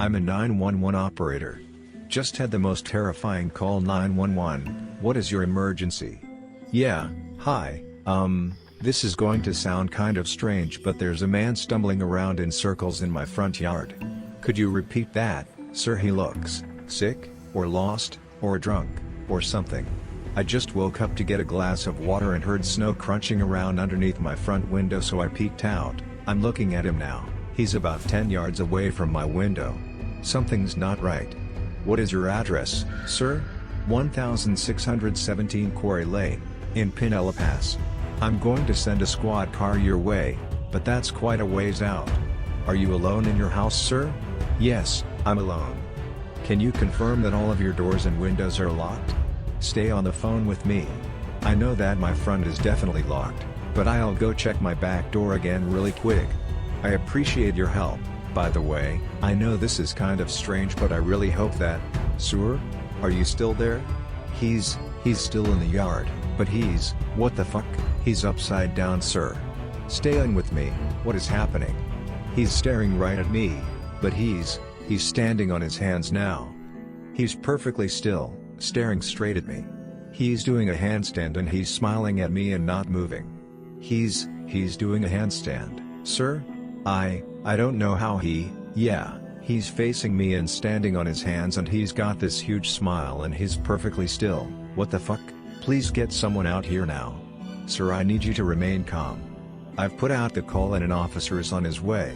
I'm a 911 operator. Just had the most terrifying call. 911, what is your emergency? Yeah, hi, this is going to sound kind of strange, but there's a man stumbling around in circles in my front yard. Could you repeat that, sir? He looks sick, or lost, or drunk, or something. I just woke up to get a glass of water and heard snow crunching around underneath my front window, so I peeked out. I'm looking at him now. He's about 10 yards away from my window. Something's not right. What is your address, sir? 1617 Quarry Lane, in Pinella Pass. I'm going to send a squad car your way, but that's quite a ways out. Are you alone in your house, sir? Yes, I'm alone. Can you confirm that all of your doors and windows are locked? Stay on the phone with me. I know that my front is definitely locked, but I'll go check my back door again really quick. I appreciate your help. By the way, I know this is kind of strange, but I really hope that, sir, are you still there? He's still in the yard, but what the fuck? He's upside down, sir. Stay on with me. What is happening? He's staring right at me, but he's standing on his hands now. He's perfectly still, staring straight at me. He's doing a handstand and he's smiling at me and not moving. He's doing a handstand, sir? I don't know how he's facing me and standing on his hands, and he's got this huge smile and he's perfectly still. What the fuck? Please get someone out here now. Sir, I need you to remain calm. I've put out the call and an officer is on his way.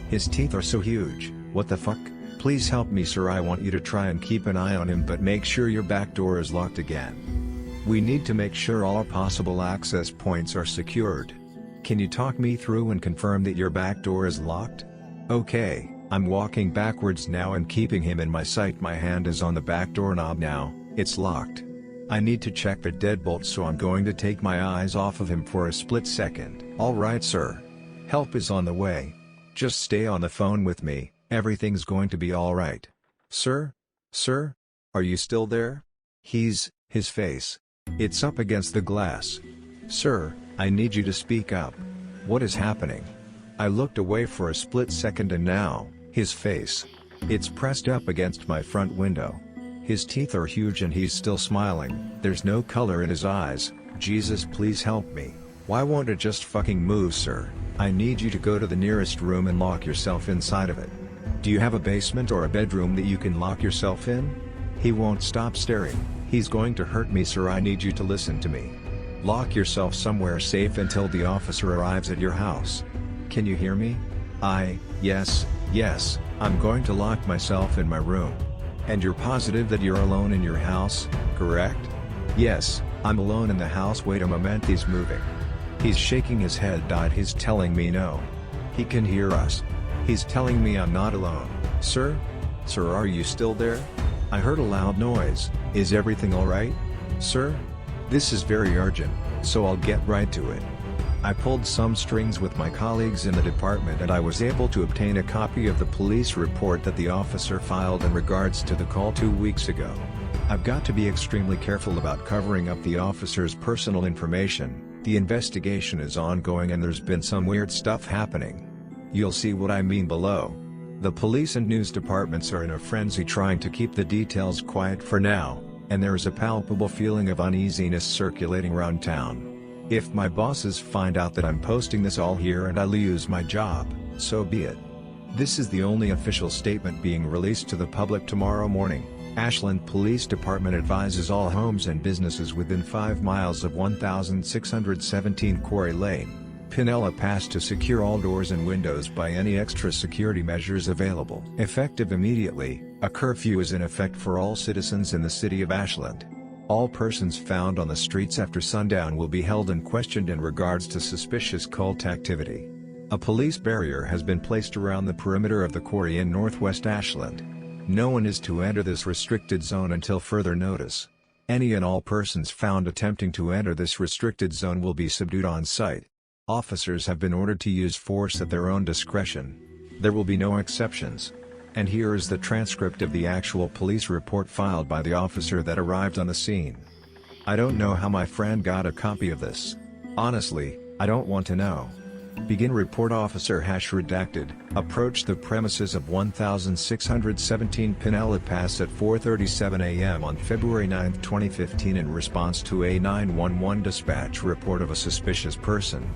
His teeth are so huge. What the fuck? Please help me, sir. I want you to try and keep an eye on him, but make sure your back door is locked again. We need to make sure all possible access points are secured. Can you talk me through and confirm that your back door is locked? Okay, I'm walking backwards now and keeping him in my sight. My hand is on the back door knob now. It's locked. I need to check the deadbolt, so I'm going to take my eyes off of him for a split second. Alright, sir. Help is on the way. Just stay on the phone with me, everything's going to be alright. Sir? Sir? Are you still there? His face. It's up against the glass. Sir, I need you to speak up. What is happening? I looked away for a split second and now, his face. It's pressed up against my front window. His teeth are huge and he's still smiling. There's no color in his eyes. Jesus, please help me. Why won't it just fucking move, sir? I need you to go to the nearest room and lock yourself inside of it. Do you have a basement or a bedroom that you can lock yourself in? He won't stop staring. He's going to hurt me, sir. I need you to listen to me. Lock yourself somewhere safe until the officer arrives at your house. Can you hear me? Yes, I'm going to lock myself in my room. And you're positive that you're alone in your house, correct? Yes, I'm alone in the house. Wait a moment, he's moving. He's shaking his head. He's telling me no. He can hear us. He's telling me I'm not alone. Sir? Sir, are you still there? I heard a loud noise. Is everything alright? Sir? This is very urgent, so I'll get right to it. I pulled some strings with my colleagues in the department and I was able to obtain a copy of the police report that the officer filed in regards to the call 2 weeks ago. I've got to be extremely careful about covering up the officer's personal information. The investigation is ongoing and there's been some weird stuff happening. You'll see what I mean below. The police and news departments are in a frenzy trying to keep the details quiet for now, and there is a palpable feeling of uneasiness circulating around town. If my bosses find out that I'm posting this all here and I lose my job, so be it. This is the only official statement being released to the public tomorrow morning. Ashland Police Department advises all homes and businesses within 5 miles of 1617 Quarry Lane, Pinella Pass to secure all doors and windows by any extra security measures available. Effective immediately, a curfew is in effect for all citizens in the city of Ashland. All persons found on the streets after sundown will be held and questioned in regards to suspicious cult activity. A police barrier has been placed around the perimeter of the quarry in northwest Ashland. No one is to enter this restricted zone until further notice. Any and all persons found attempting to enter this restricted zone will be subdued on site. Officers have been ordered to use force at their own discretion. There will be no exceptions. And here is the transcript of the actual police report filed by the officer that arrived on the scene. I don't know how my friend got a copy of this. Honestly, I don't want to know. Begin report. Officer redacted approached the premises of 1617 Pinellas Pass at 4:37 a.m. on February 9, 2015 in response to a 911 dispatch report of a suspicious person.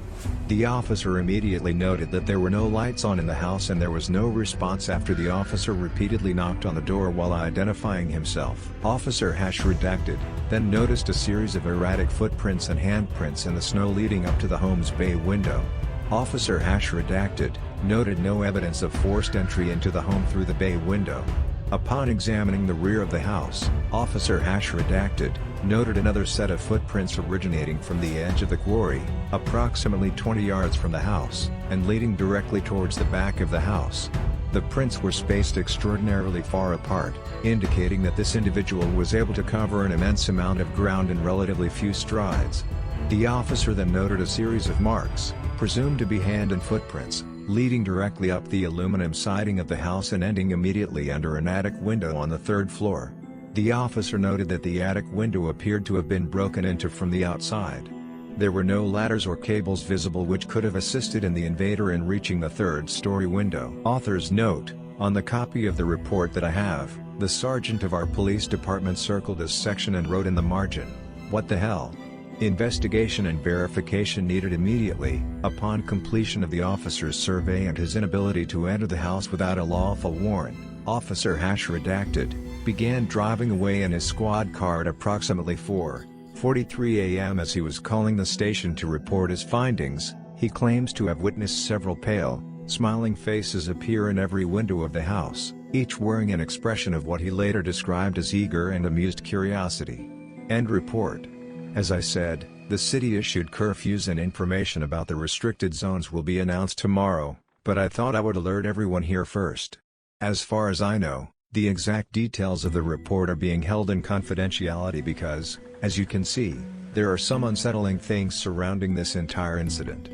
The officer immediately noted that there were no lights on in the house and there was no response after the officer repeatedly knocked on the door while identifying himself. Officer redacted then noticed a series of erratic footprints and handprints in the snow leading up to the home's bay window. Officer redacted noted no evidence of forced entry into the home through the bay window. Upon examining the rear of the house, Officer redacted noted another set of footprints originating from the edge of the quarry, approximately 20 yards from the house, and leading directly towards the back of the house. The prints were spaced extraordinarily far apart, indicating that this individual was able to cover an immense amount of ground in relatively few strides. The officer then noted a series of marks, presumed to be hand and footprints, leading directly up the aluminum siding of the house and ending immediately under an attic window on the third floor. The officer noted that the attic window appeared to have been broken into from the outside. There were no ladders or cables visible which could have assisted in the invader in reaching the third-story window. Author's note: on the copy of the report that I have, the sergeant of our police department circled this section and wrote in the margin, "What the hell? Investigation and verification needed immediately." Upon completion of the officer's survey and his inability to enter the house without a lawful warrant, Officer redacted began driving away in his squad car at approximately 4:43 a.m. As he was calling the station to report his findings, he claims to have witnessed several pale, smiling faces appear in every window of the house, each wearing an expression of what he later described as eager and amused curiosity. End report. As I said, the city issued curfews and information about the restricted zones will be announced tomorrow, but I thought I would alert everyone here first. As far as I know, the exact details of the report are being held in confidentiality because, as you can see, there are some unsettling things surrounding this entire incident.